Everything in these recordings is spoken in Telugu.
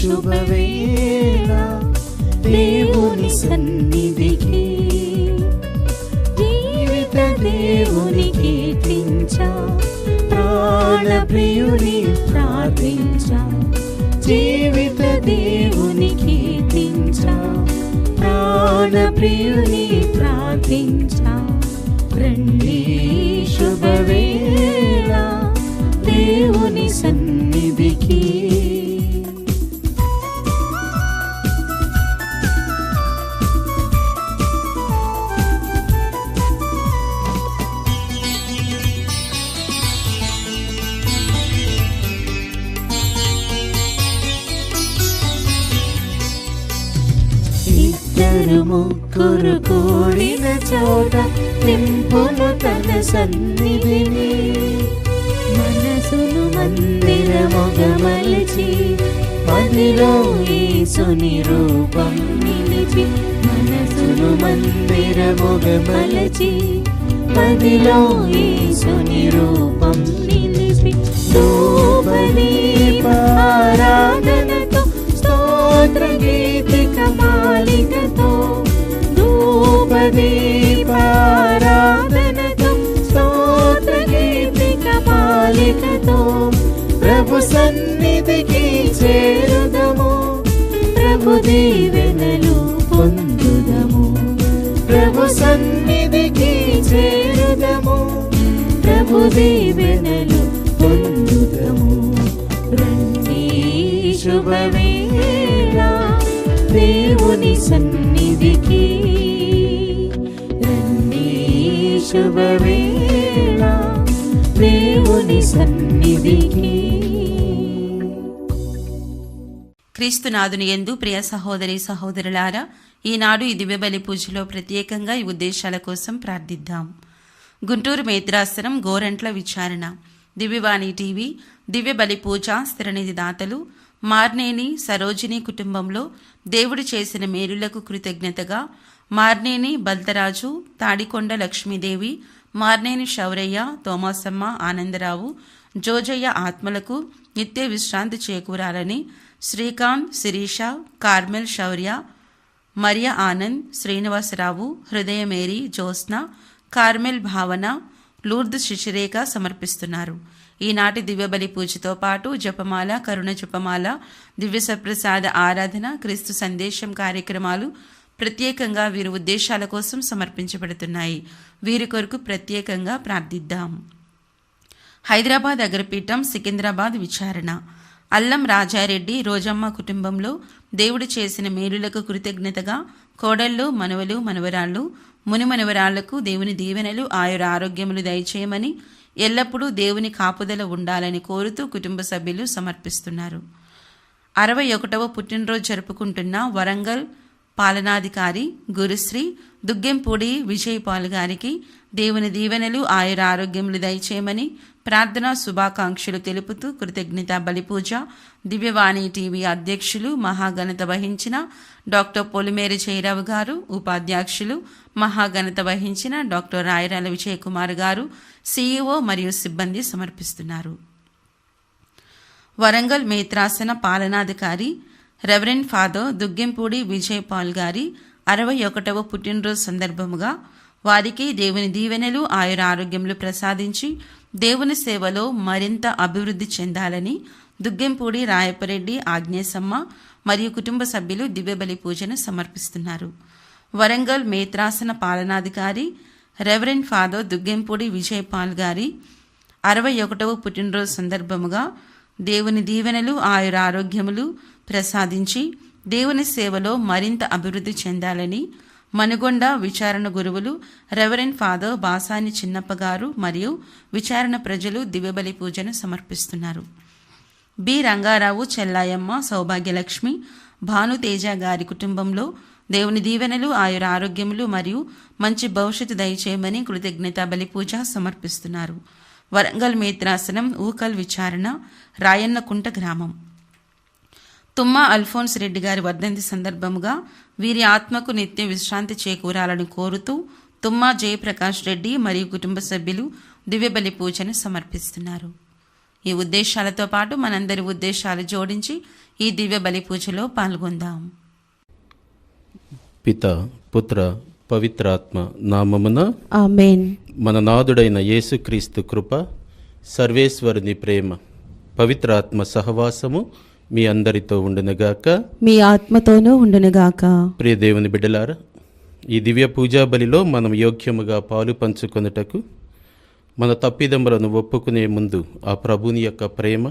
శుభవేళ దేవుని సన్నిధికి జీవిత దేవుని కీర్తించా, ప్రాణ ప్రియుని ప్రార్థించా, జీవిత దేవుని కీర్తించా, ప్రాణ ప్రియుని ప్రార్థించా. రండి శుభవేళ దేవుని సన్నిధికి. ఇద్దరు ముగ్గురు కూడిన చోట నింపును తన సన్నిధిని, మనసును మందిరముగా మలచి మదిలో యేసుని రూపం నిలిచి, మనసును మందిరముగా మలచి మదిలో యేసుని రూపం నిలిచి, ధూపదీప ఆరాధనతో స్తోత్ర గీతిక మాలికతో, ధూపదీప ఆరాధనతో స్తోత్ర గీతిక మాలికతో ప్రభు సన్నిధికి చేరుదము, ప్రభు దీవెనలు పొందుదము, ప్రభు సన్నిధికి చేరుదము, ప్రభు దీవెనలు పొందుదము. రండి శుభవేళ దేవుని సన్నిధికి, రండి శుభవేళ దేవుని సన్నిధికి. క్రీస్తునాథుని యందు ప్రియ సహోదరి సహోదరులారా, ఈనాడు ఈ దివ్య బలి పూజలో ప్రత్యేకంగా ఈ ఉద్దేశాల కోసం ప్రార్థిద్దాం. గుంటూరు మేత్రాసనం గోరంట్ల విచారణ, దివ్యవాణి టీవీ, దివ్య బలి పూజ స్థిరనిధి దాతలు మార్నేని సరోజిని కుటుంబంలో దేవుడు చేసిన మేలులకు కృతజ్ఞతగా మార్నేని బల్తరాజు, తాడికొండ లక్ష్మీదేవి, మార్నేని శౌరయ్య, తోమాసమ్మ, ఆనందరావు, జోజయ్య ఆత్మలకు నిత్య విశ్రాంతి చేకూరాలని శ్రీకాంత్, శిరీష, కార్మెల్, శౌర్య, మరియ ఆనంద్, శ్రీనివాసరావు, హృదయమేరి, జ్యోత్స్న, కార్మెల్ భావన, లూర్ద్ శిశిరేఖ సమర్పిస్తున్నారు. ఈనాటి దివ్యబలి పూజతో పాటు జపమాల, కరుణ జపమాల, దివ్య సప్రసాద ఆరాధన, క్రీస్తు సందేశం కార్యక్రమాలు ప్రత్యేకంగా వీరి ఉద్దేశాల కోసం సమర్పించబడుతున్నాయి. వీరి కొరకు ప్రత్యేకంగా ప్రార్థిద్దాం. హైదరాబాద్ అగ్రపీఠం సికింద్రాబాద్ విచారణ, అల్లం రాజారెడ్డి, రోజమ్మ కుటుంబంలో దేవుడు చేసిన మేలులకు కృతజ్ఞతగా కోడళ్ళు, మనవలు, మనవరాళ్ళు, మునిమనవరాళ్లకు దేవుని దీవెనలు, ఆయుర ఆరోగ్యములు దయచేయమని, ఎల్లప్పుడూ దేవుని కాపుదల ఉండాలని కోరుతూ కుటుంబ సభ్యులు సమర్పిస్తున్నారు. 61వ పుట్టినరోజు జరుపుకుంటున్న వరంగల్ పాలనాధికారి గురుశ్రీ దుగ్గెంపూడి విజయపాల్ గారికి దేవుని దీవెనలు, ఆయుర ఆరోగ్యములు దయచేయమని ప్రార్థనా శుభాకాంక్షలు తెలుపుతూ కృతజ్ఞత బలిపూజ దివ్యవాణి టీవీ అధ్యక్షులు మహాఘనత వహించిన డాక్టర్ పొలిమేరి జయరావు గారు, ఉపాధ్యక్షులు మహాఘనత వహించిన డాక్టర్ రాయరాల విజయకుమార్ గారు, సిఇఓ మరియు సిబ్బంది సమర్పిస్తున్నారు. వరంగల్ మేత్రాసన పాలనాధికారి రెవరెండ్ ఫాదర్ దుగ్గెంపూడి విజయపాల్ గారి 61వ పుట్టినరోజు సందర్భముగా వారికి దేవుని దీవెనలు, ఆయుర ఆరోగ్యములు ప్రసాదించి దేవుని సేవలో మరింత అభివృద్ధి చెందాలని దుగ్గెంపూడి రాయపరెడ్డి, ఆగ్నేసమ్మ మరియు కుటుంబ సభ్యులు దివ్యబలి పూజను సమర్పిస్తున్నారు. వరంగల్ మేత్రాసన పాలనాధికారి రెవరెండ్ ఫాదర్ దుగ్గెంపూడి విజయపాల్ గారి 61వ పుట్టినరోజు సందర్భముగా దేవుని దీవెనలు, ఆయుర ఆరోగ్యములు ప్రసాదించి దేవుని సేవలో మరింత అభివృద్ధి చెందాలని మనుగొండ విచారణ గురువులు రెవరెండ్ ఫాదర్ బాసాని చిన్నప్ప గారు మరియు విచారణ ప్రజలు దివ్యబలి పూజను సమర్పిస్తున్నారు. బి రంగారావు, చెల్లాయమ్మ, సౌభాగ్యలక్ష్మి, భానుతేజ గారి కుటుంబంలో దేవుని దీవెనలు, ఆయుర ఆరోగ్యములు మరియు మంచి భవిష్యత్తు దయచేయమని కృతజ్ఞత బలి పూజ సమర్పిస్తున్నారు. వరంగల్ మేత్రాసనం ఊకల్ విచారణ, రాయన్నకుంట గ్రామం. తుమ్మా అల్ఫోన్స్ రెడ్డి గారి వర్ధంతి సందర్భముగా వీరి ఆత్మకు నిత్య విశ్రాంతి చేకూరాలని కోరుతూ తుమ్మా జయప్రకాష్ రెడ్డి మరియు కుటుంబ సభ్యులు దివ్యబలి పూజను సమర్పిస్తున్నారు. ఈ ఉద్దేశాలతో పాటు మనందరి ఉద్దేశాలు జోడించి ఈ దివ్య బలి పూజలో పాల్గొందాం. పిత, పుత్ర, పవిత్రాత్మ నామమున ఆమేన్. మన నాథుడైన యేసుక్రీస్తు కృప, సర్వేశ్వరుని ప్రేమ, పవిత్రాత్మ సహవాసము మీ అందరితో ఉండునుగాక. మీ ఆత్మతోనూ ఉండునుగాక. ప్రియ దేవుని బిడ్డలారా, ఈ దివ్య పూజా బలిలో మనం యోగ్యముగా పాలు పంచుకొనుటకు, మన తప్పిదములను ఒప్పుకునే ముందు ఆ ప్రభుని యొక్క ప్రేమ,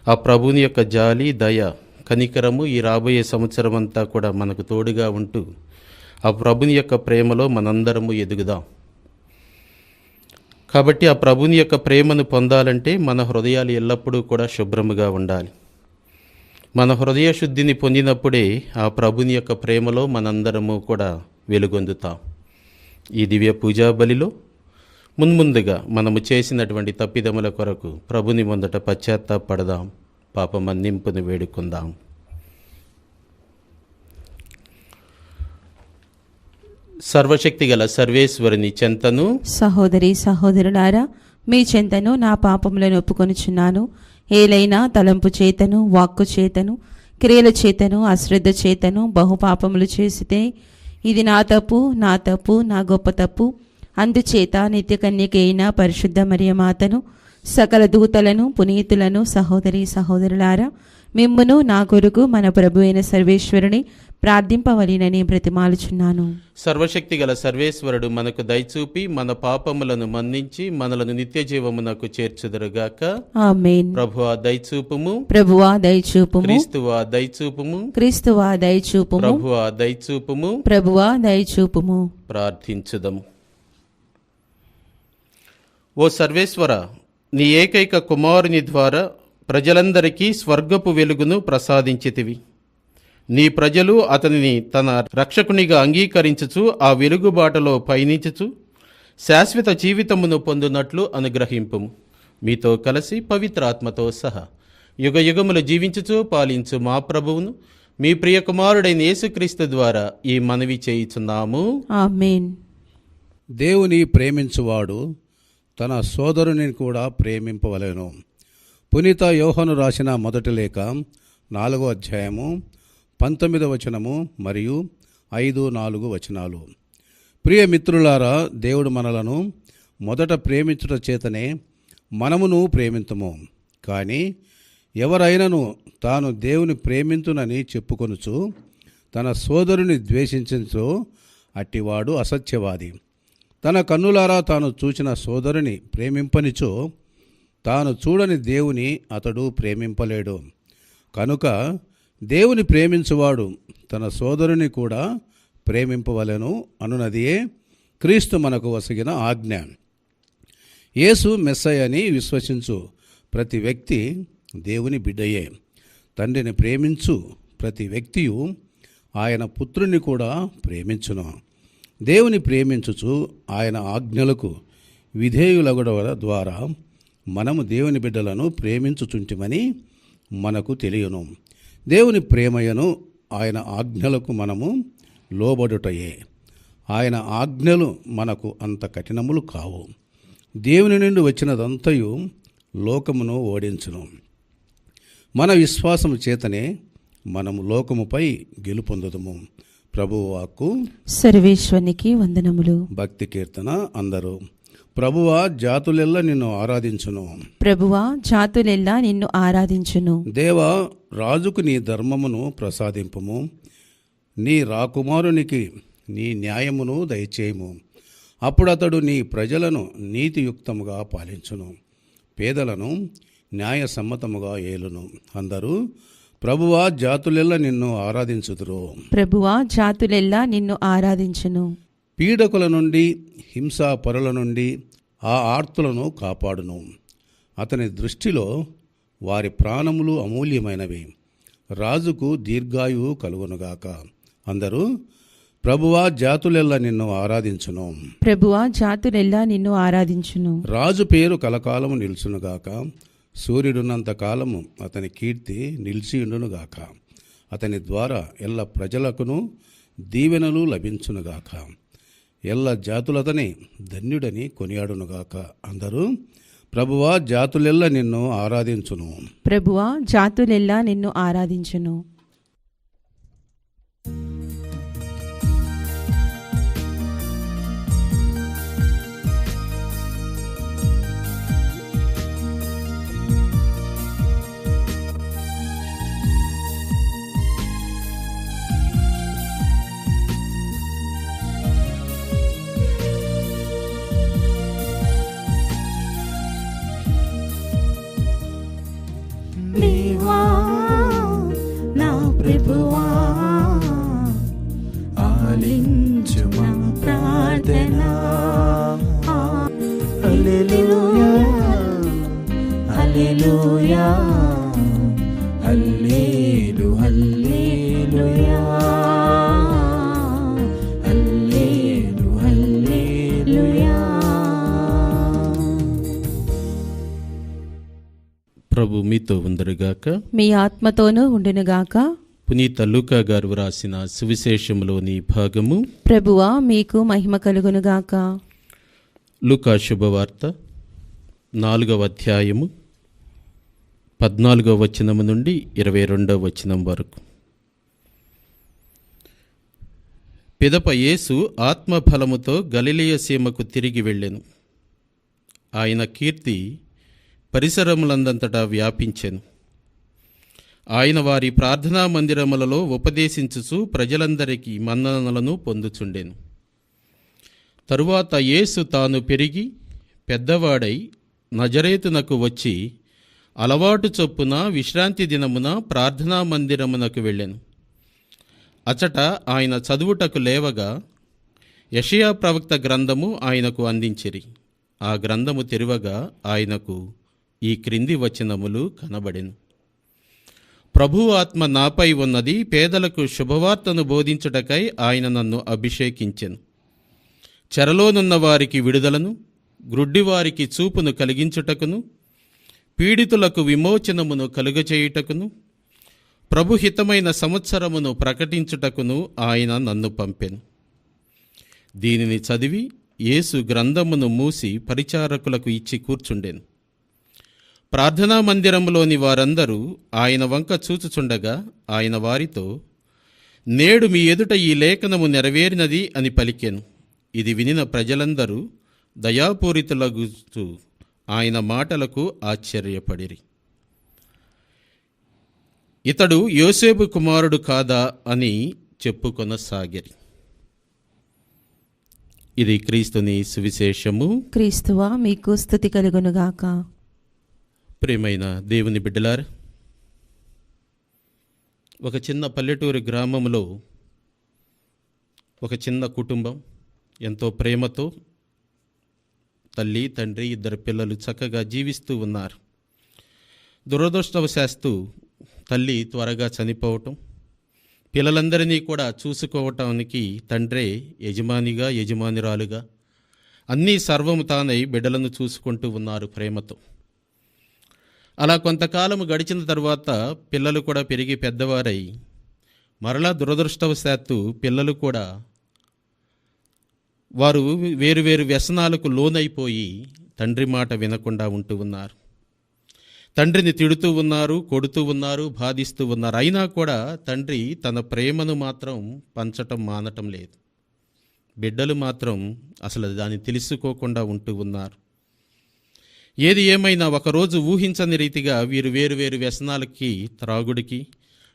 ఆ ప్రభుని యొక్క జాలి, దయ, కనికరము ఈ రాబోయే సంవత్సరం అంతా కూడా మనకు తోడుగా ఉంటూ ఆ ప్రభుని యొక్క ప్రేమలో మనందరము ఎదుగుదాం. కాబట్టి ఆ ప్రభుని యొక్క ప్రేమను పొందాలంటే మన హృదయాలు ఎల్లప్పుడూ కూడా శుభ్రముగా ఉండాలి. మన హృదయ శుద్ధిని పొందినప్పుడే ఆ ప్రభుని యొక్క ప్రేమలో మనందరము కూడా వెలుగొందుతాం. ఈ దివ్య పూజా బలిలో మున్ముందుగా మనము చేసినటువంటి తప్పిదముల కొరకు ప్రభుని ముందట పశ్చాత్తాపడదాం, పాప మన్నింపును వేడుకుందాం. సర్వశక్తి గల సర్వేశ్వరుని చెంతను, సహోదరి సహోదరులారా, మీ చెంతను నా పాపములను ఒప్పుకొనుచున్నాను. ఏలైనా తలంపు చేతను, వాక్కు చేతను, క్రియల చేతను, అశ్రద్ధ చేతను బహుపాపములు చేసితే ఇది నా తప్పు, నా గొప్ప తప్పు. అందుచేత నిత్య కన్యకైన పరిశుద్ధ మరియమాతను, సకల దూతలను, పునీతులను, సహోదరి సహోదరులారా, మిమ్మును నా కొరకు మన ప్రభు అయిన సర్వేశ్వరుని ప్రార్థింపవలెనని బ్రతిమాలుచున్నాను. సర్వశక్తి గల సర్వేశ్వరుడు మనకు దయచూపి మన పాపములను మన్నించి మనలను నిత్య జీవమునకు చేర్చుదురుగాక. ఆమేన్. ప్రభువా దయచూపుము, ప్రభువా దయచూపుము, క్రీస్తువా దయచూపుము, క్రీస్తువా దయచూపుము, ప్రభువా దయచూపుము. ప్రభువా దయచూపుము. ప్రార్థించుదము. ఓ సర్వేశ్వర, నీ ఏకైక కుమారుని ద్వారా ప్రజలందరికీ స్వర్గపు వెలుగును ప్రసాదించితివి. నీ ప్రజలు అతనిని తన రక్షకునిగా అంగీకరించుచు ఆ వెలుగుబాటలో పయనించుచు శాశ్వత జీవితమును పొందునట్లు అనుగ్రహింపుము. మీతో కలిసి పవిత్రాత్మతో సహా యుగయుగములు జీవించుచు పాలించు మా ప్రభువును, మీ ప్రియ కుమారుడైన యేసుక్రీస్తు ద్వారా ఈ మనవి చేయుచున్నాము. ఆమేన్. దేవుని ప్రేమించువాడు తన సోదరుని కూడా ప్రేమింపవలెను. పునీత యోహాను రాసిన మొదటి లేఖ 4వ అధ్యాయము 19వ వచనము మరియు 5-4 వచనాలు. ప్రియ మిత్రులారా, దేవుడు మనలను మొదట ప్రేమించుట చేతనే మనమును ప్రేమింతుము. కానీ ఎవరైనను తాను దేవుని ప్రేమింతునని చెప్పుకొనుచు తన సోదరుని ద్వేషించుచో అట్టివాడు అసత్యవాది. తన కన్నులారా తాను చూచిన సోదరుని ప్రేమింపనిచో తాను చూడని దేవుని అతడు ప్రేమింపలేడు. కనుక దేవుని ప్రేమించువాడు తన సోదరుని కూడా ప్రేమింపవలెను అనునదియే క్రీస్తు మనకు వసగిన ఆజ్ఞ. యేసు మెస్సయ్యని విశ్వసించు ప్రతి వ్యక్తి దేవుని బిడ్డయే. తండ్రిని ప్రేమించు ప్రతి వ్యక్తియు ఆయన పుత్రుని కూడా ప్రేమించును. దేవుని ప్రేమించుచు ఆయన ఆజ్ఞలకు విధేయులగుట ద్వారా మనము దేవుని బిడ్డలను ప్రేమించుచుంటిమని మనకు తెలియను. దేవుని ప్రేమయను ఆయన ఆజ్ఞలకు మనము లోబడుటయే. ఆయన ఆజ్ఞలు మనకు అంత కఠినములు కావు. దేవుని నుండి వచ్చినదంతయు లోకమును ఓడించును. మన విశ్వాసము చేతనే మనము లోకముపై గెలుపొందుదుము. ప్రభువు వాక్కు. సర్వేశ్వరునికి వందనములు. భక్తి కీర్తన. అందరూ ప్రభువా జాతులెల్లా నిన్ను ఆరాధించును. ప్రభువా జాతులెల్లా నిన్ను ఆరాధించును. దేవా రాజుకు నీ ధర్మమును ప్రసాదింపుము. నీ రాకుమారునికి నీ న్యాయమును దయచేయము. అప్పుడు అతడు నీ ప్రజలను నీతియుక్తముగా పాలించును, పేదలను న్యాయసమ్మతముగా ఏలును. అందరూ ప్రభువా జాతులెల్లా నిన్ను ఆరాధించుదురు. ప్రభువా జాతులెల్లా నిన్ను ఆరాధించును. పీడకుల నుండి, హింసాపరుల నుండి ఆ ఆర్తులను కాపాడును. అతని దృష్టిలో వారి ప్రాణములు అమూల్యమైనవి. రాజుకు దీర్ఘాయువు కలుగునుగాక. అందరూ ప్రభువా జాతులెల్లా నిన్ను ఆరాధించును. ప్రభువా జాతులెల్లా నిన్ను ఆరాధించును. రాజు పేరు కలకాలము నిలుచునుగాక. సూర్యుడున్నంత కాలము అతని కీర్తి నిలిచియుండునుగాక. అతని ద్వారా ఎల్ల ప్రజలకును దీవెనలు లభించునుగాక. ఎల్ల జాతులతని ధన్యుడని కొనియాడునుగాక. అందరూ ప్రభువా జాతులెల్ల నిన్ను ఆరాధించును. ప్రభువా జాతులెల్లా నిన్ను ఆరాధించును. దేవా నా ప్రభువా ఆలించు మా ప్రార్థన. హల్లెలూయా హల్లెలూయా హల్లెలూ హల్లెలూయా హల్లెలూ హల్లెలూయా. ప్రభు మీతో ఉందరుగాక. మీ ఆత్మతోనూ ఉండునుగాక. పునీత లూకా గారు వ్రాసిన సువిశేషంలోని భాగము. ప్రభువా మీకు మహిమ కలుగునుగాక. లూకా శుభవార్త 4వ అధ్యాయము 14వ వచనము నుండి 22వ వచనం వరకు. పిదప యేసు ఆత్మఫలముతో గలిలయ సీమకు తిరిగి వెళ్ళెను. ఆయన కీర్తి పరిసరములందంతటా వ్యాపించెను. ఆయన వారి ప్రార్థనా మందిరములలో ఉపదేశించుచు ప్రజలందరికీ మన్ననలను పొందుచుండెను. తరువాత యేసు తాను పెరిగి పెద్దవాడై నజరేతునకు వచ్చి అలవాటు చొప్పున విశ్రాంతి దినమున ప్రార్థనా మందిరమునకు వెళ్ళెను. అచట ఆయన చదువుటకు లేవగా యెషయా ప్రవక్త గ్రంథము ఆయనకు అందించిరి. ఆ గ్రంథము తెరవగా ఆయనకు ఈ క్రింది వచనములు కనబడెను. ప్రభువు ఆత్మ నాపై ఉన్నది, పేదలకు శుభవార్తను బోధించుటకై ఆయన నన్ను అభిషేకించెను. చెరలోనున్న వారికి విడుదలను, గ్రుడ్డివారికి చూపును కలిగించుటకును, పీడితులకు విమోచనమును కలుగచేయుటకును, ప్రభుహితమైన సంవత్సరమును ప్రకటించుటకును ఆయన నన్ను పంపెను. దీనిని చదివి యేసు గ్రంథమును మూసి పరిచారకులకు ఇచ్చి కూర్చుండెను. ప్రార్థనా మందిరములోని వారందరూ ఆయన వంక చూచుచుండగా ఆయన వారితో, నేడు మీ ఎదుట ఈ లేఖనము నెరవేరినది అని పలికెను. ఇది వినిన ప్రజలందరూ దయాపూరితులగుచు ఆయన మాటలకు ఆశ్చర్యపడిరి. ఇతడు యోసేపు కుమారుడు కాదా అని చెప్పుకొనసాగిరి. ఇది క్రీస్తుని సువిశేషము. క్రీస్తువా మీకు స్తుతి కలుగునుగాక. ప్రియమైన దేవుని బిడ్డలారా, ఒక చిన్న పల్లెటూరు గ్రామంలో ఒక చిన్న కుటుంబం ఎంతో ప్రేమతో తల్లి, తండ్రి, 2 పిల్లలు చక్కగా జీవిస్తూ ఉన్నారు. దురదృష్టవశాత్తు తల్లి త్వరగా చనిపోవటం, పిల్లలందరినీ కూడా చూసుకోవటానికి తండ్రే యజమానిరాలుగా అన్నీ సర్వము తానై బిడ్డలను చూసుకుంటూ ఉన్నారు ప్రేమతో. అలా కొంతకాలం గడిచిన తర్వాత పిల్లలు కూడా పెరిగి పెద్దవారై మరలా దురదృష్టవశాత్తు పిల్లలు కూడా వారు వేరువేరు వ్యసనాలకు లోనైపోయి తండ్రి మాట వినకుండా ఉంటూ ఉన్నారు. తండ్రిని తిడుతూ ఉన్నారు, కొడుతూ ఉన్నారు, బాధిస్తూ ఉన్నారు. అయినా కూడా తండ్రి తన ప్రేమను మాత్రం పంచటం మానటం లేదు. బిడ్డలు మాత్రం అసలు దాన్ని తెలుసుకోకుండా ఉంటూ ఉన్నారు. ఏది ఏమైనా ఒకరోజు ఊహించని రీతిగా వీరు వేరువేరు వ్యసనాలకి, త్రాగుడికి,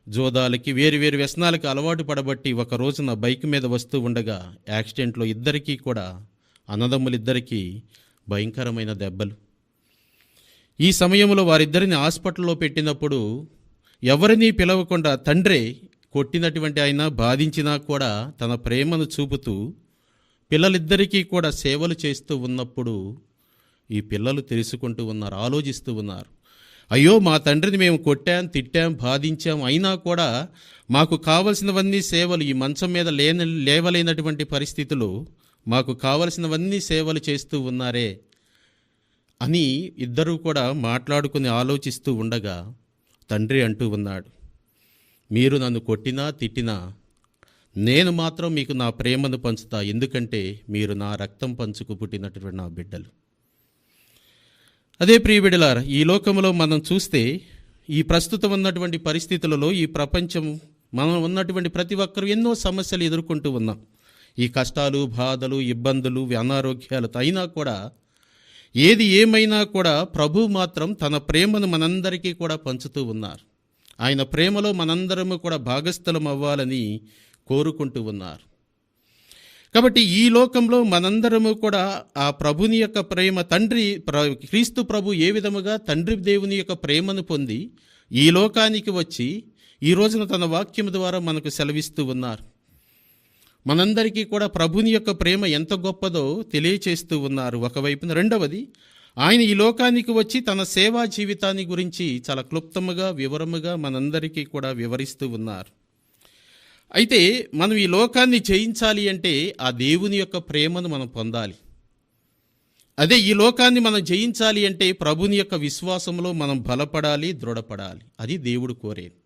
జోదాలకి, వేరువేరు వ్యసనాలకు అలవాటు పడబట్టి ఒక రోజున బైక్ మీద వస్తూ ఉండగా యాక్సిడెంట్లో ఇద్దరికీ కూడా, అన్నదమ్ములిద్దరికీ భయంకరమైన దెబ్బలు. ఈ సమయంలో వారిద్దరిని హాస్పిటల్లో పెట్టినప్పుడు ఎవరినీ పిలవకుండా తండ్రే కొట్టినటువంటి ఆయన బాధించినా కూడా తన ప్రేమను చూపుతూ పిల్లలిద్దరికీ కూడా సేవలు చేస్తూ ఉన్నప్పుడు ఈ పిల్లలు తెలుసుకుంటూ ఉన్నారు, ఆలోచిస్తూ ఉన్నారు. అయ్యో, మా తండ్రిని మేము కొట్టాం, తిట్టాం, బాధించాం, అయినా కూడా మాకు కావలసినవన్నీ సేవలు, ఈ మంచం మీద లేవలేనటువంటి పరిస్థితులు మాకు కావలసినవన్నీ సేవలు చేస్తూ ఉన్నారే అని ఇద్దరూ కూడా మాట్లాడుకుని ఆలోచిస్తూ ఉండగా తండ్రి అంటూ ఉన్నాడు, మీరు నన్ను కొట్టినా తిట్టినా నేను మాత్రం మీకు నా ప్రేమను పంచుతా, ఎందుకంటే మీరు నా రక్తం పంచుకు పుట్టినటువంటి నా బిడ్డలు. అదే ప్రియబిడలారా, ఈ లోకంలో మనం చూస్తే ఈ ప్రస్తుతం ఉన్నటువంటి పరిస్థితులలో ఈ ప్రపంచం మనం ఉన్నటువంటి ప్రతి ఒక్కరు ఎన్నో సమస్యలు ఎదుర్కొంటూ ఉన్నాం. ఈ కష్టాలు, బాధలు, ఇబ్బందులు, అనారోగ్యాలతో అయినా కూడా ఏది ఏమైనా కూడా ప్రభు మాత్రం తన ప్రేమను మనందరికీ కూడా పంచుతూ ఉన్నారు. ఆయన ప్రేమలో మనందరము కూడా భాగస్థలం అవ్వాలని కోరుకుంటూ ఉన్నారు. కాబట్టి ఈ లోకంలో మనందరము కూడా ఆ ప్రభుని యొక్క ప్రేమ క్రీస్తు ప్రభు ఏ విధముగా తండ్రి దేవుని యొక్క ప్రేమను పొంది ఈ లోకానికి వచ్చి ఈ రోజున తన వాక్యం ద్వారా మనకు సెలవిస్తూ ఉన్నారు. మనందరికీ కూడా ప్రభుని యొక్క ప్రేమ ఎంత గొప్పదో తెలియచేస్తూ ఉన్నారు ఒకవైపున. రెండవది, ఆయన ఈ లోకానికి వచ్చి తన సేవా జీవితాన్ని గురించి చాలా క్లుప్తముగా వివరముగా మనందరికీ కూడా వివరిస్తూ ఉన్నారు. అయితే మనం ఈ లోకాన్ని జయించాలి అంటే ఆ దేవుని యొక్క ప్రేమను మనం పొందాలి. అదే ఈ లోకాన్ని మనం జయించాలి అంటే ప్రభుని యొక్క విశ్వాసంలో మనం బలపడాలి, దృఢపడాలి. అది దేవుడు కోరేది.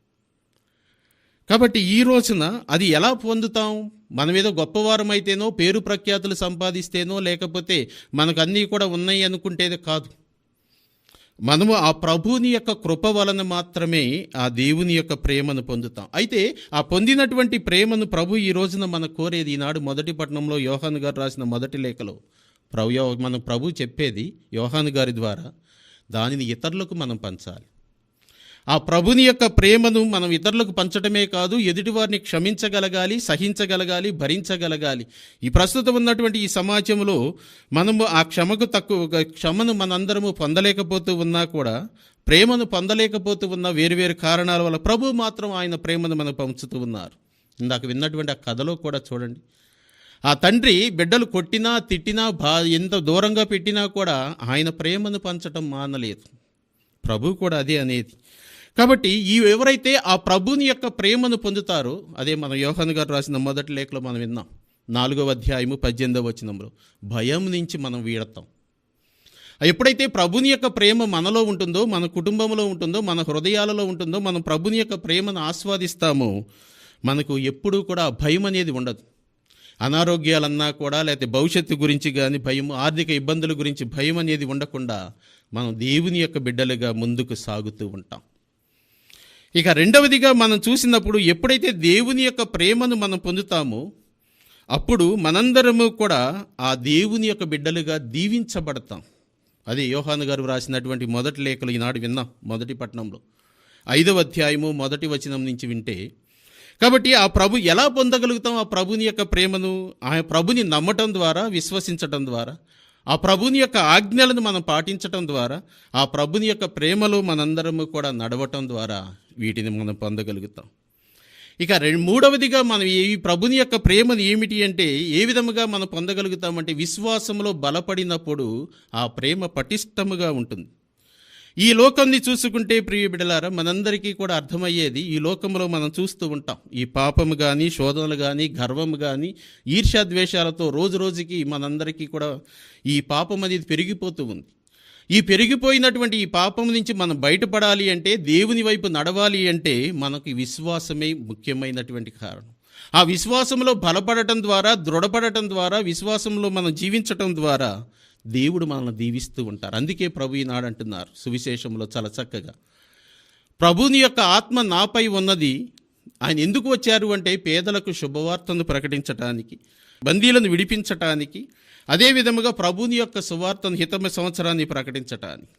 కాబట్టి ఈ రోజున అది ఎలా పొందుతాం? మనం ఏదో గొప్పవారమైతేనో, పేరు ప్రఖ్యాతులు సంపాదిస్తేనో, లేకపోతే మనకు అన్నీ కూడా ఉన్నాయి అనుకుంటేది కాదు. మనము ఆ ప్రభుని యొక్క కృప వలన మాత్రమే ఆ దేవుని యొక్క ప్రేమను పొందుతాం. అయితే ఆ పొందినటువంటి ప్రేమను ప్రభు ఈ రోజున మనకు కోరేది. ఈనాడు మొదటి పట్టణంలో యోహాను గారు రాసిన మొదటి లేఖలో మన ప్రభు చెప్పేది యోహాను గారి ద్వారా, దానిని ఇతరులకు మనం పంచాలి. ఆ ప్రభుని యొక్క ప్రేమను మనం ఇతరులకు పంచడమే కాదు, ఎదుటివారిని క్షమించగలగాలి, సహించగలగాలి, భరించగలగాలి. ఈ ప్రస్తుతం ఉన్నటువంటి ఈ సమాజంలో మనము ఆ క్షమను మనందరము పొందలేకపోతూ ఉన్నా కూడా, ప్రేమను పొందలేకపోతూ ఉన్న వేరువేరు కారణాల వల్ల ప్రభు మాత్రం ఆయన ప్రేమను మనకు పంచుతూ ఉన్నారు. ఇందాక విన్నటువంటి ఆ కథలో కూడా చూడండి, ఆ తండ్రి బిడ్డలు కొట్టినా, తిట్టినా, ఎంత దూరంగా పెట్టినా కూడా ఆయన ప్రేమను పంచటం మానలేదు. ప్రభు కూడా అదే అనేది. కాబట్టి ఎవరైతే ఆ ప్రభుని యొక్క ప్రేమను పొందుతారో, అదే మన యోహాను గారు రాసిన మొదటి లేఖలో మనం విన్నాం, 4వ అధ్యాయము 18వ వచనంలో, భయం నుంచి మనం వీడతాం. ఎప్పుడైతే ప్రభుని యొక్క ప్రేమ మనలో ఉంటుందో, మన కుటుంబంలో ఉంటుందో, మన హృదయాలలో ఉంటుందో, మనం ప్రభుని యొక్క ప్రేమను ఆస్వాదిస్తామో, మనకు ఎప్పుడూ కూడా భయం అనేది ఉండదు. అనారోగ్యాలన్నా కూడా, లేకపోతే భవిష్యత్తు గురించి కానీ భయం, ఆర్థిక ఇబ్బందుల గురించి భయం అనేది ఉండకుండా మనం దేవుని యొక్క బిడ్డలుగా ముందుకు సాగుతూ ఉంటాం. ఇక రెండవదిగా మనం చూసినప్పుడు, ఎప్పుడైతే దేవుని యొక్క ప్రేమను మనం పొందుతామో అప్పుడు మనందరము కూడా ఆ దేవుని యొక్క బిడ్డలుగా దీవించబడతాం. అదే యోహాను గారు రాసినటువంటి మొదటి లేఖలు ఈనాడు విన్నాం మొదటి పట్టణంలో 5వ అధ్యాయము 1వ వచనం నుంచి వింటే, కాబట్టి ఆ ప్రభు ఎలా పొందగలుగుతాం? ఆ ప్రభుని యొక్క ప్రేమను ఆ ప్రభుని నమ్మటం ద్వారా, విశ్వసించటం ద్వారా, ఆ ప్రభుని యొక్క ఆజ్ఞలను మనం పాటించటం ద్వారా, ఆ ప్రభుని యొక్క ప్రేమలో మనందరము కూడా నడవటం ద్వారా వీటిని మనం పొందగలుగుతాం. ఇక మూడవదిగా మనం ఈ ప్రభుని యొక్క ప్రేమను ఏమిటి అంటే, ఏ విధముగా మనం పొందగలుగుతామంటే, విశ్వాసంలో బలపడినప్పుడు ఆ ప్రేమ పటిష్టముగా ఉంటుంది. ఈ లోకాన్ని చూసుకుంటే ప్రియ బిడ్డలారా, మనందరికీ కూడా అర్థమయ్యేది, ఈ లోకంలో మనం చూస్తూ ఉంటాం, ఈ పాపము కానీ, శోధనలు కానీ, గర్వము కానీ, ఈర్ష్యాద్వేషాలతో రోజు రోజుకి మనందరికీ కూడా ఈ పాపం అనేది పెరిగిపోతూ ఉంది. ఈ పెరిగిపోయినటువంటి ఈ పాపం నుంచి మనం బయటపడాలి అంటే, దేవుని వైపు నడవాలి అంటే మనకి విశ్వాసమే ముఖ్యమైనటువంటి కారణం. ఆ విశ్వాసంలో బలపడటం ద్వారా, దృఢపడటం ద్వారా, విశ్వాసంలో మనం జీవించటం ద్వారా దేవుడు మనల్ని దీవిస్తూ ఉంటారు. అందుకే ప్రభు ఈనాడు అంటున్నారు సువిశేషంలో చాలా చక్కగా, ప్రభుని యొక్క ఆత్మ నాపై ఉన్నది. ఆయన ఎందుకు వచ్చారు అంటే, పేదలకు శుభవార్తను ప్రకటించటానికి, బందీలను విడిపించటానికి, అదేవిధముగా ప్రభుని యొక్క సువార్తను, హితమ సంవత్సరాన్ని ప్రకటించటానికి.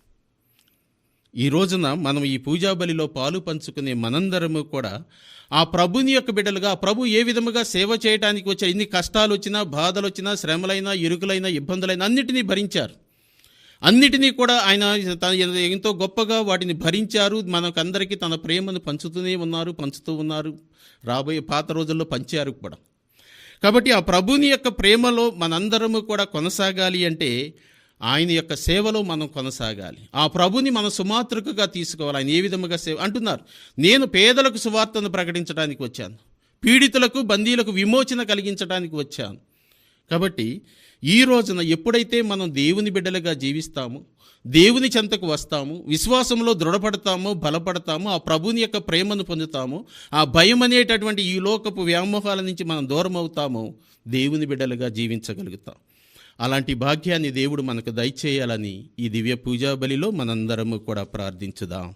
ఈ రోజున మనం ఈ పూజాబలిలో పాలు పంచుకునే మనందరము కూడా ఆ ప్రభుని యొక్క బిడ్డలుగా, ప్రభు ఏ విధముగా సేవ చేయడానికి వచ్చారు. ఎన్ని కష్టాలు వచ్చినా, బాధలు వచ్చినా, శ్రమలైనా, ఇరుకులైనా, ఇబ్బందులైనా అన్నిటినీ భరించారు. అన్నిటినీ కూడా ఆయన ఎంతో గొప్పగా వాటిని భరించారు. మనకందరికీ తన ప్రేమను పంచుతూ ఉన్నారు. రాబోయే పాత రోజుల్లో పంచారు కూడా. కాబట్టి ఆ ప్రభుని యొక్క ప్రేమలో మనందరము కూడా కొనసాగాలి అంటే, ఆయన యొక్క సేవలో మనం కొనసాగాలి. ఆ ప్రభుని మనం సుమాతృకగా తీసుకోవాలి. ఆయన ఏ విధముగా సేవ అంటున్నారు, నేను పేదలకు సువార్తను ప్రకటించడానికి వచ్చాను, పీడితులకు, బందీలకు విమోచన కలిగించడానికి వచ్చాను. కాబట్టి ఈ రోజున ఎప్పుడైతే మనం దేవుని బిడ్డలుగా జీవిస్తామో, దేవుని చెంతకు వస్తాము, విశ్వాసంలో దృఢపడతామో, బలపడతామో, ఆ ప్రభుని యొక్క ప్రేమను పొందుతామో, ఆ భయం అనేటటువంటి ఈ లోకపు వ్యామోహాల నుంచి మనం దూరం అవుతామో, దేవుని బిడ్డలుగా జీవించగలుగుతాం. అలాంటి భాగ్యాన్ని దేవుడు మనకు దయచేయాలని ఈ దివ్య పూజా బలిలో మనందరము కూడా ప్రార్థించుదాం.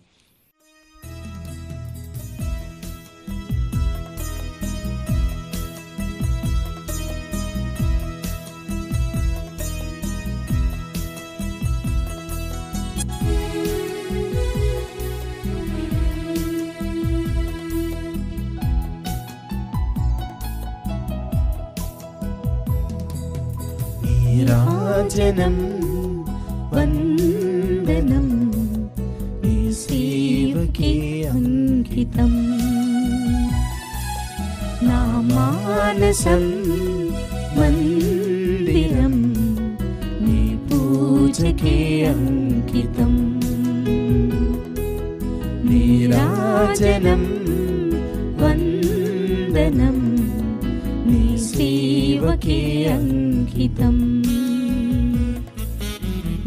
నీరాజనం వందనం నీ సేవకే అంకితం. నా మానసం మందిరం నీ పూజకే అంకితం. నీరాజనం వందనం నీ సేవకే అంకితం.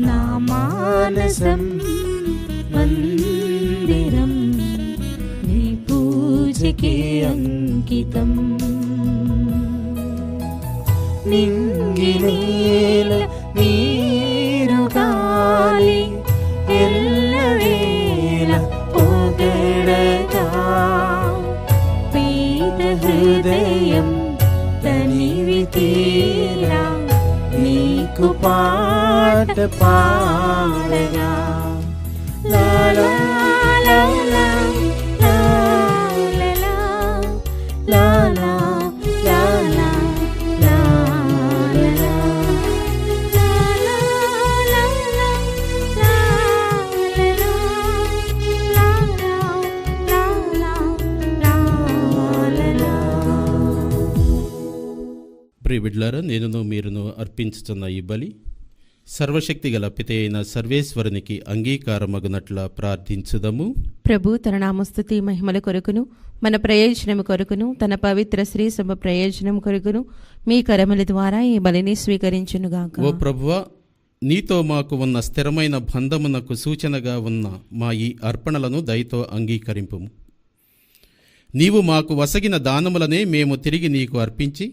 నా మానసం మందిరం నీ పూజకే అంకితం. నింగి నీల నీరు గాలి ఎల్లవేళ పొగడగా పేద హృదయం తనివి తీరా నీకు పాట పాడగా. లా లా లా లా లా లా లా లా లా లా లా లా ప్రియ బిడ్డలారా, నేనును మీరును అర్పించుతున్న ఈ బలి సర్వశక్తి గల పిత అయిన సర్వేశ్వరునికి అంగీకారమగునట్ల ప్రార్థించుదము. ప్రభు తన నామస్తుతి మహిమల కొరకును మన ప్రయోజనము కొరకును తన పవిత్ర శ్రీ సభ ప్రయోజనం కొరకును మీ కరముల ద్వారా ఈ బలిని స్వీకరించునుగాక. ఓ ప్రభువా, నీతో మాకు ఉన్న స్థిరమైన బంధమునకు సూచనగా ఉన్న మా ఈ అర్పణలను దయతో అంగీకరింపుము. నీవు మాకు వసగిన దానములనే మేము తిరిగి నీకు అర్పించి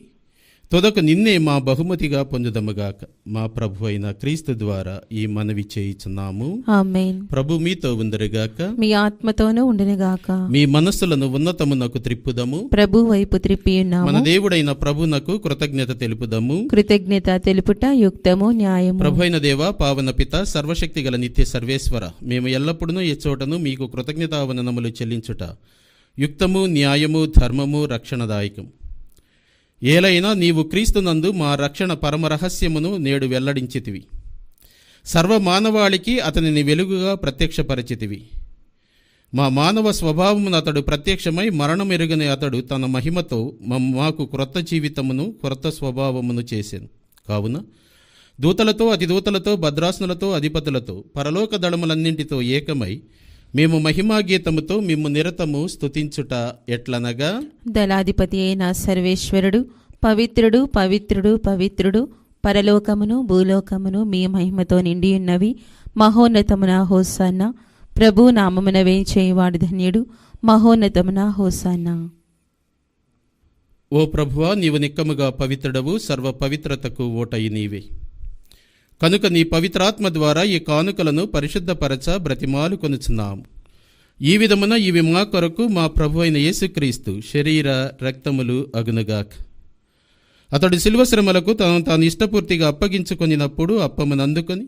తొదకు నిన్నే మా బహుమతిగా పొందుదముగాక. మా ప్రభు అయిన క్రీస్తు ద్వారా ఈ మనవి చేయుచున్నాము. ఆమేన్. ప్రభు మీతో ఉందరుగాక, మీ ఆత్మతోనూ ఉండునుగాక. మీ మనస్సులను ఉన్నతమునకు త్రిప్పుదము. ప్రభు వైపు త్రిప్పియున్నాము. మన దేవుడైన ప్రభునకు కృతజ్ఞత తెలుపుదము. కృతజ్ఞత తెలుపుట యుక్తము న్యాయము. ప్రభు అయిన దేవ, పావన పిత, సర్వశక్తి గల నిత్య సర్వేశ్వర, మేము ఎల్లప్పుడూ ఏ చోటను మీకు కృతజ్ఞతావందనములు చెల్లించుట యుక్తము, న్యాయము, ధర్మము, రక్షణదాయకం. ఏలైనా నీవు క్రీస్తునందు మా రక్షణ పరమరహస్యమును నేడు వెల్లడించితివి. సర్వమానవాళికి అతనిని వెలుగుగా ప్రత్యక్షపరచితివి. మా మానవ స్వభావమును అతడు ప్రత్యక్షమై మరణమెరుగని అతడు తన మహిమతో మాకు క్రొత్త జీవితమును క్రొత్త స్వభావమును చేసెను. కావున దూతలతో, అతిదూతలతో, భద్రాసనులతో, అధిపతులతో, పరలోక దళములన్నింటితో ఏకమై మేము మహిమాగీతముతో మిమ్ము నిరతము స్తుతించుట ఎట్లనగా, దళాధిపతి అయిన సర్వేశ్వరుడు పవిత్రుడు, పవిత్రుడు, పవిత్రుడు, పరలోకమును భూలోకమును మీ మహిమతో నిండియున్నవి. మహోన్నతమున హోసన్నా. ప్రభు నామమున వేంచేయువాడు ధన్యుడు. మహోన్నతమున హోసన్నా. ఓ ప్రభువా, నీవు నిక్కముగా పవిత్రుడవు, సర్వ పవిత్రతకు ఓటయి నీవే. కనుక నీ పవిత్రాత్మ ద్వారా ఈ కానుకలను పరిశుద్ధపరచ బ్రతిమాలు కొనుచున్నాము. ఈ విధమున ఇవి మా కొరకు మా ప్రభు అయిన యేసుక్రీస్తు శరీర రక్తములు అగునుగాక. అతడు శిలువ శ్రమలకు తాను ఇష్టపూర్తిగా అప్పగించుకొనినప్పుడు అప్పమునందుకొని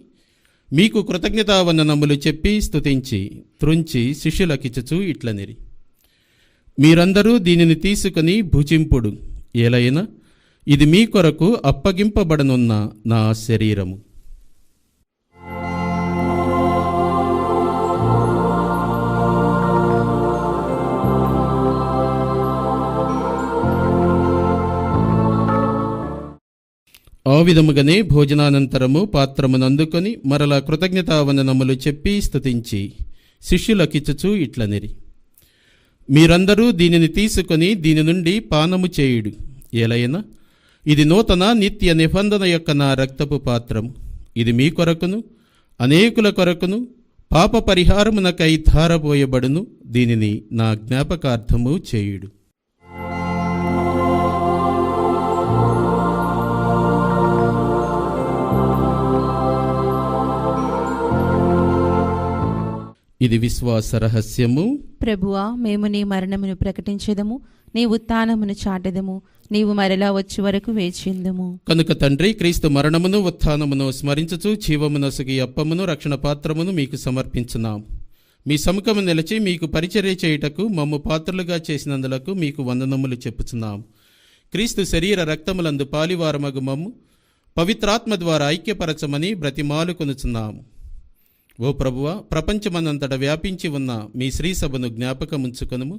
మీకు కృతజ్ఞతావందనములు చెప్పి స్తుతించి త్రుంచి శిష్యులకిచ్చుచూ ఇట్లనిరి, మీరందరూ దీనిని తీసుకొని భుజింపుడు. ఏలైనా ఇది మీ కొరకు అప్పగింపబడనున్న నా శరీరము. ఆ విధముగానే భోజనానంతరము పాత్రమునందుకొని మరలా కృతజ్ఞతావందనములు చెప్పి స్తుతించి శిష్యులకిచ్చుచూ ఇట్లనిరి, మీరందరూ దీనిని తీసుకొని దీని నుండి పానము చేయుడు. ఏలైనా ఇది నూతన నిత్య నిబంధన యొక్క నా రక్తపు పాత్రము. ఇది మీ కొరకును అనేకుల కొరకును పాప పరిహారమునకై ధారపోయబడును. దీనిని నా జ్ఞాపకార్థము చేయుడు. ఇది విశ్వాస రహస్యము. ప్రభువా, మేము నీ మరణమును ప్రకటించెదము, నీ ఉత్థానమును చాటెదము, నీవు మరలా వచ్చి వరకు వేచిందము. కనుక తండ్రి, క్రీస్తు మరణమును ఉత్థానమును స్మరించుచు జీవమునొసగి అప్పమును రక్షణ పాత్రమును మీకు సమర్పించున్నాం. మీ సముఖము నిలిచి మీకు పరిచర్య చేయుటకు మమ్ము పాత్రలుగా చేసినందులకు మీకు వందనములు చెప్పుచున్నాం. క్రీస్తు శరీర రక్తములందు పాలివారమగు మమ్ము పవిత్రాత్మ ద్వారా ఐక్యపరచమని బ్రతిమాలుకొనుచున్నాము. ఓ ప్రభువా, ప్రపంచమనంతట వ్యాపించి ఉన్న మీ శ్రీ సభను జ్ఞాపకముంచుకొనుము.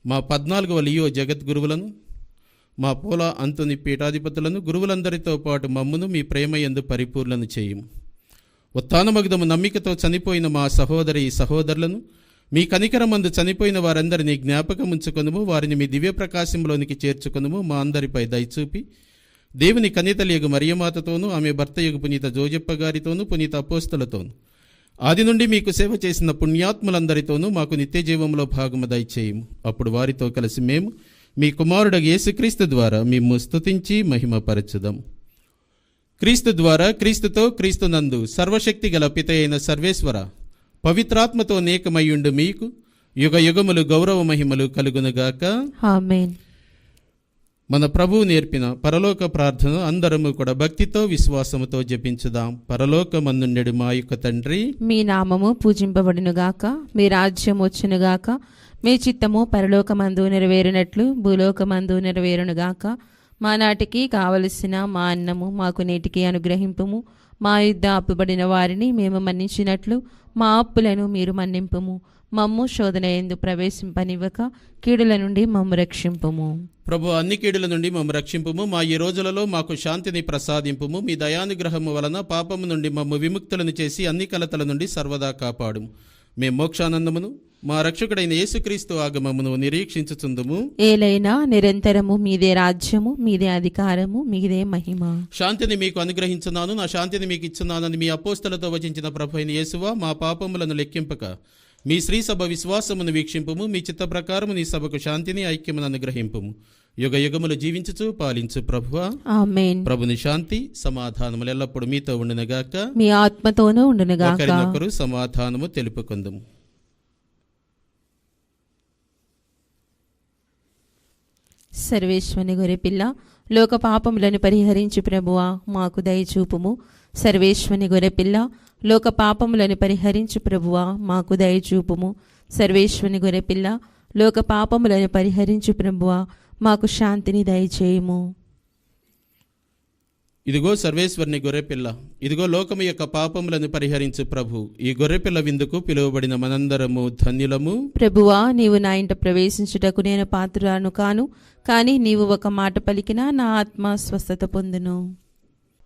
మా 14వ లియో జగద్గురువులను, మా పోలా అంతుని పీఠాధిపతులను, గురువులందరితో పాటు మమ్మును మీ ప్రేమయందు పరిపూర్ణను చేయుము. ఉత్థానమగుదము నమ్మికతో చనిపోయిన మా సహోదరి సహోదరులను, మీ కనికరమందు చనిపోయిన వారందరినీ జ్ఞాపకముంచుకొనుము. వారిని మీ దివ్య ప్రకాశంలోనికి చేర్చుకొనుము. మా అందరిపై దయచూపి దేవుని కన్యతలియగు మరియమాతతోనూ, ఆమె భర్తయగు పునీత జోజప్ప గారితోనూ, పునీత అపోస్తలతోనూ, ఆది నుండి మీకు సేవ చేసిన పుణ్యాత్ములందరితోనూ మాకు నిత్య జీవంలో భాగము దయచేయము. అప్పుడు వారితో కలిసి మేము మీ కుమారుడు యేసుక్రీస్తు ద్వారా మేము స్తుతించి మహిమపరచుదాం. క్రీస్తు ద్వారా, క్రీస్తుతో, క్రీస్తునందు సర్వశక్తి గల పిత అయిన సర్వేశ్వర, పవిత్రాత్మతో నేకమయ్యుండు మీకు యుగ యుగములు గౌరవ మహిమలు కలుగునుగాక. ఆమేన్. మన ప్రభువు నేర్పిన పరలోక ప్రార్థన అందరము కూడా భక్తితో విశ్వాసముతో జపించుదాం. పరలోకమందుండెడు మా యొక్క తండ్రి, మీ నామము పూజింపబడునుగాక, మీ రాజ్యం వచ్చునుగాక, మీ చిత్తము పరలోకమందు నెరవేరినట్లు భూలోకమందు నెరవేరునుగాక. మా నాటికి కావలసిన మా అన్నము మాకు నేటికి అనుగ్రహింపుము. మా యుద్ధ అప్పుబడిన వారిని మేము మన్నించినట్లు మా అప్పులను మీరు మన్నింపుము. మమ్ము శోధన యందు ప్రవేశింపనివ్వక కీడుల నుండి మమ్ము రక్షింపుము. ప్రభు, అన్ని కీడుల నుండి మమ్ము రక్షింపుము. మా ఈ రోజులలో మాకు శాంతిని ప్రసాదింపుము. మీ దయానుగ్రహము వలన పాపము నుండి మమ్ము విముక్తులను చేసి అన్ని కలతల నుండి సర్వదా కాపాడుము. మేము మోక్షానందమును మా రక్షకుడైన యేసుక్రీస్తు ఆగమమును నిరీక్షించుచుందుము. ఏలైనా నిరంతరము మీదే రాజ్యము, మీదే అధికారము, మీదే మహిమ. శాంతిని మీకు అనుగ్రహించున్నాను, నా శాంతిని మీకు ఇచ్చున్నానని మీ అపోస్తలతో వచించిన ప్రభు అయిన యేసువా, మా పాపములను లెక్కింపక మీ శ్రీ సభ విశ్వాసమును వీక్షింపుము. మీ చిత్త ప్రకారము నీ సభకు శాంతిని ఐక్యమును అనుగ్రహింపుము. యుగ యుగములు జీవించుచు పాలించు ప్రభువా. ఆమేన్. ప్రభుని శాంతి సమాధానములు ఎల్లప్పుడు మీతో ఉండునుగాక, మీ ఆత్మతోనూ ఉండునుగాక. ఒకరినొకరు సమాధానము తెలుపుకుందుము. సర్వేశ్వని గొర్రెపిల్ల, లోక పాపములను పరిహరించు ప్రభువా, మాకు దయచూపుము. సర్వేశ్వని గొర్రెపిల్ల, లోక పాపములను పరిహరించు ప్రభువా, మాకు దయచూపుము. సర్వేశ్వని గొర్రెపిల్ల, లోక పాపములను పరిహరించు ప్రభువా, మాకు శాంతిని దయచేయుము. ఇదిగో సర్వేశ్వరుని గొర్రెపిల్ల, ఇదిగో లోకము యొక్క పాపములను పరిహరించు ప్రభు. ఈ గొర్రెపిల్ల విందుకు పిలువబడిన మనందరము ధన్యులము. ప్రభువా, నీవు నా ఇంట ప్రవేశించుటకు నేను పాత్రురాను కాను, కానీ నీవు ఒక మాట పలికినా నా ఆత్మ స్వస్థత పొందును.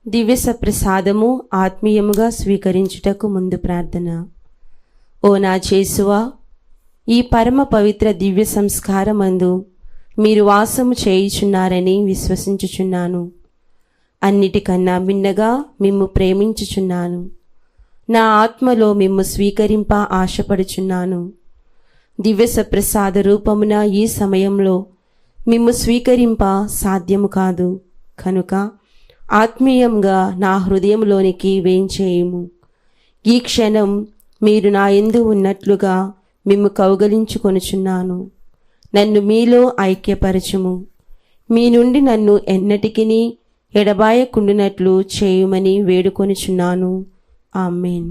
దివ్య సప్రసాదము ఆత్మీయముగా స్వీకరించుటకు ముందు ప్రార్థన. ఓ నా యేసువా, ఈ పరమ పవిత్ర దివ్య సంస్కారమందు మీరు వాసము చేయుచున్నారని విశ్వసించుచున్నాను. అన్నిటికన్నా మిన్నగా మిమ్ము ప్రేమించుచున్నాను. నా ఆత్మలో మిమ్ము స్వీకరింప ఆశపడుచున్నాను. దివ్య సప్రసాద రూపమున ఈ సమయంలో మిమ్ము స్వీకరింప సాధ్యము కాదు. కనుక ఆత్మీయంగా నా హృదయంలోనికి వేంచేయుము. ఈ క్షణం మీరు నా యందు ఉన్నట్లుగా మిమ్ము కౌగలించుకొనుచున్నాను. నన్ను మీలో ఐక్యపరచుము. మీ నుండి నన్ను ఎన్నటికిని ఎడబాయకుండునట్లు చేయుమని వేడుకొనుచున్నాను. ఆమేన్.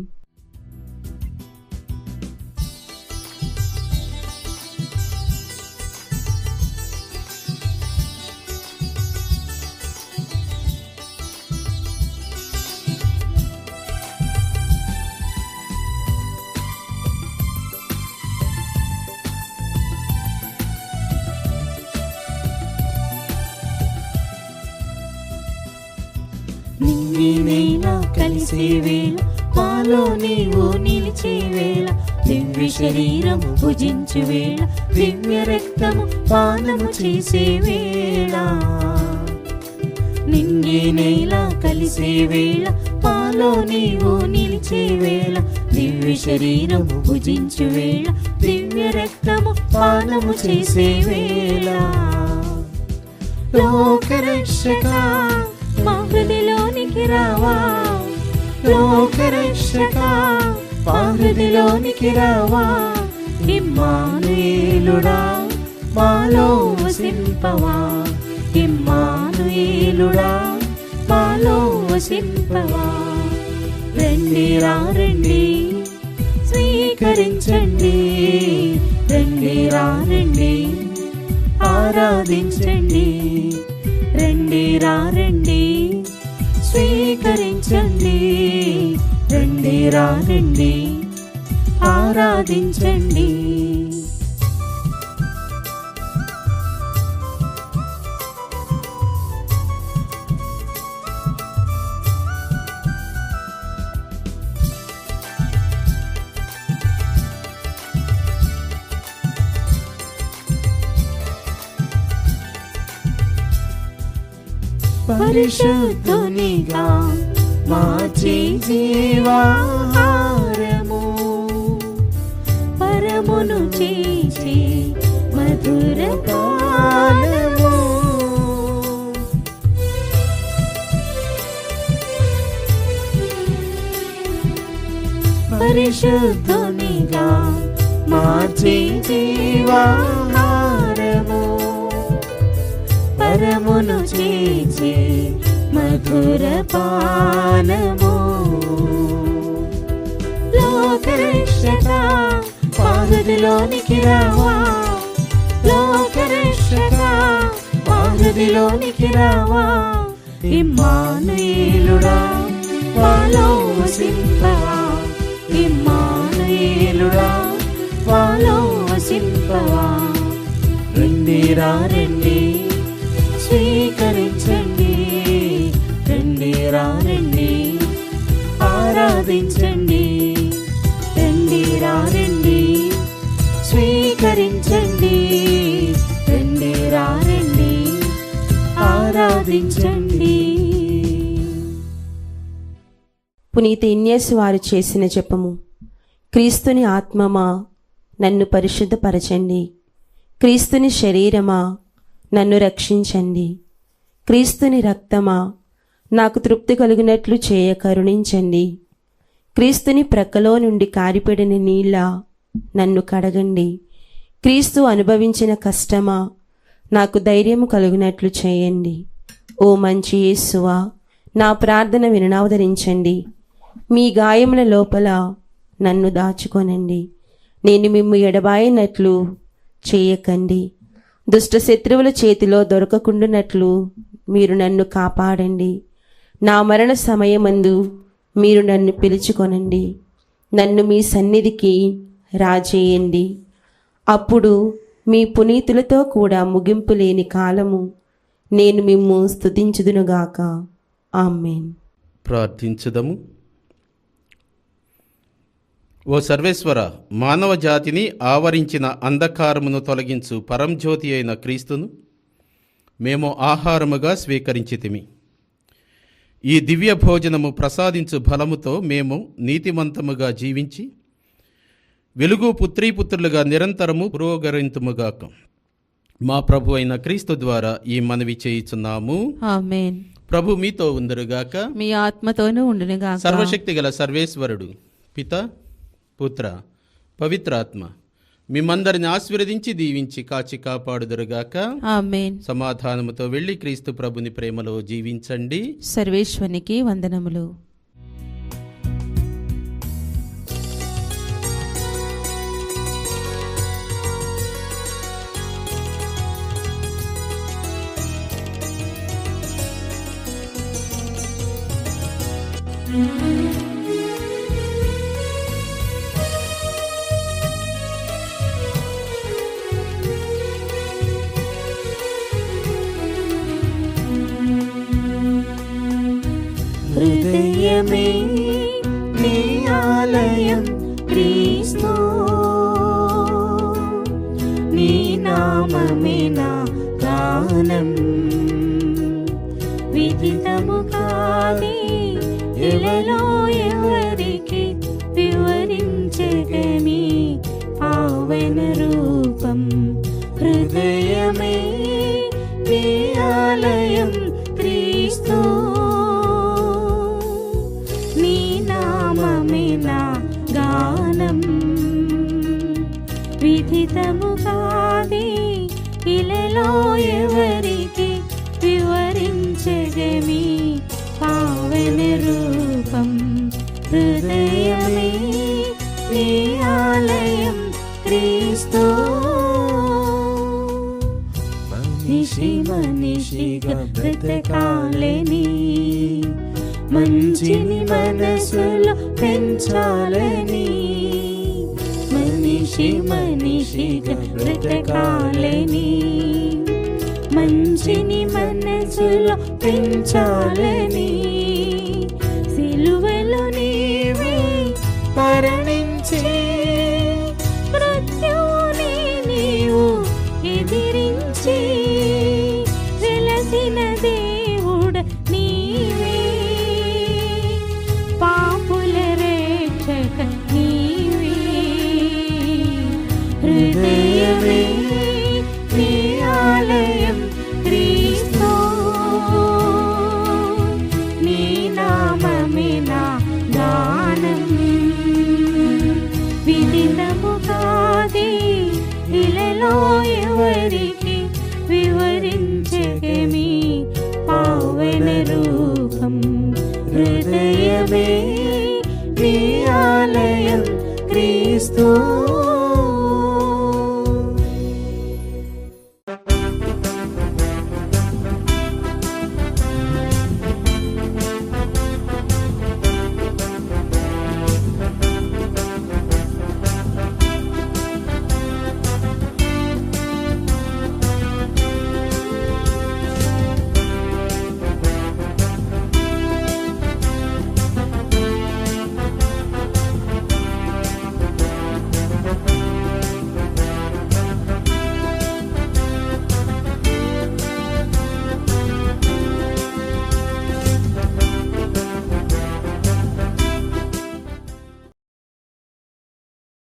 నిన్నైనా కలిసే వేళ, మాలో నీవు నిలిచే వేళ, దివ్య శరీరము భుజించు వేళ, దివ్య రక్తము పానము చేసే వేళ. నిన్నైనా కలిసే వేళ, మాలో నీవు నిలిచే వేళ, దివ్య శరీరము భుజించు వేళ, దివ్య రక్తము పానము చేసే వేళ. లోకరక్షక మా హృదయలోనికి రావా, లోకరక్షక పాహృదిలోనికి రావా, ఇమ్మానుయేలుడా మాలో వసింపవా, ఇమ్మానుయేలుడా మాలో వసింపవా. రండి రా రండి స్వీకరించండి, రండి రా రండి ఆరాధించండి, రండి రా రండి స్వీకరించండి, రండి రా రండి ఆరాధించండి. పరిశుద్ధునిగా మార్చి జీవాహారము, పరమును చేసి మధుర గానము. పరిశుద్ధునిగా మార్చి జీవాహారము, పరమును చేసి మధుర పానము. లోకరక్షక పాహృదిలోనికి రావా, లోకరక్షక పాహృదిలోనికి రావా, ఇమ్మానుయేలుడా మాలో వసింపవా, ఇమ్మానుయేలుడా మాలో వసింపవా. రండి రా రండి స్వీకరించండి, రండి రా రండి ఆరాధించండి, రండి రా రండి స్వీకరించండి, రండి రా రండి ఆరాధించండి. పునీత ఇన్యేసు వారు చేసిన జపము. క్రీస్తుని ఆత్మమా నన్ను పరిశుద్ధపరచండి, క్రీస్తుని శరీరమా నన్ను రక్షించండి, క్రీస్తుని రక్తమా నాకు తృప్తి కలుగునట్లు చేయ కరుణించండి, క్రీస్తుని ప్రక్కలో నుండి కారిపడిన నీళ్ళ నన్ను కడగండి, క్రీస్తు అనుభవించిన కష్టమా నాకు ధైర్యము కలుగునట్లు చేయండి. ఓ మంచి యేసువా నా ప్రార్థన వినవదరించండి, మీ గాయముల లోపల నన్ను దాచుకొనండి, నేను మిమ్ము ఎడబాయినట్లు చేయకండి, దుష్ట శత్రువుల చేతిలో దొరకకుండునట్లు మీరు నన్ను కాపాడండి, నా మరణ సమయమందు మీరు నన్ను పిలుచుకొనండి, నన్ను మీ సన్నిధికి రాజేయండి. అప్పుడు మీ పునీతులతో కూడా ముగింపు లేని కాలము నేను మిమ్ము స్తుతించుదునుగాక. ఆమేన్. ప్రార్థించుదము. ఓ సర్వేశ్వర, మానవ జాతిని ఆవరించిన అంధకారమును తొలగించు పరంజ్యోతి అయిన క్రీస్తును మేము ఆహారముగా స్వీకరించితిమి. ఈ దివ్య భోజనము ప్రసాదించు బలముతో మేము నీతిమంతముగా జీవించి వెలుగు పుత్రీపుత్రులుగా నిరంతరము పురోగరింతుముగాక. మా ప్రభు అయిన క్రీస్తు ద్వారా ఈ మనవి చేయుచున్నాము. ఆమేన్. ప్రభు మీతో ఉందరుగాక, మీ ఆత్మతోనూ ఉండునుగాక. సర్వశక్తి గల సర్వేశ్వరుడు పిత, పుత్ర, పవిత్రాత్మ మిమ్మందరిని ఆశీర్వదించి దీవించి కాచి కాపాడుదురుగాక. ఆమేన్. సమాధానముతో వెళ్ళి క్రీస్తు ప్రభుని ప్రేమలో జీవించండి. సర్వేశ్వరునికి వందనములు. హృదయమే నీ ఆలయం క్రీస్తు, నీ నామమే నా గానం. విదితము కాదే ఎవలో ఎవరికి వివరించగని పావన రూపం. హృదయమే నీ ఆలయం క్రీస్తు, నీ నామమే నా గానం. బ్రతకాలని, మంచిని మనసులో పెంచాలని, మనిషిగా బ్రతకాలని, మంచిని మనసులో పెంచాలని, సిలువలో నీవే మరణించి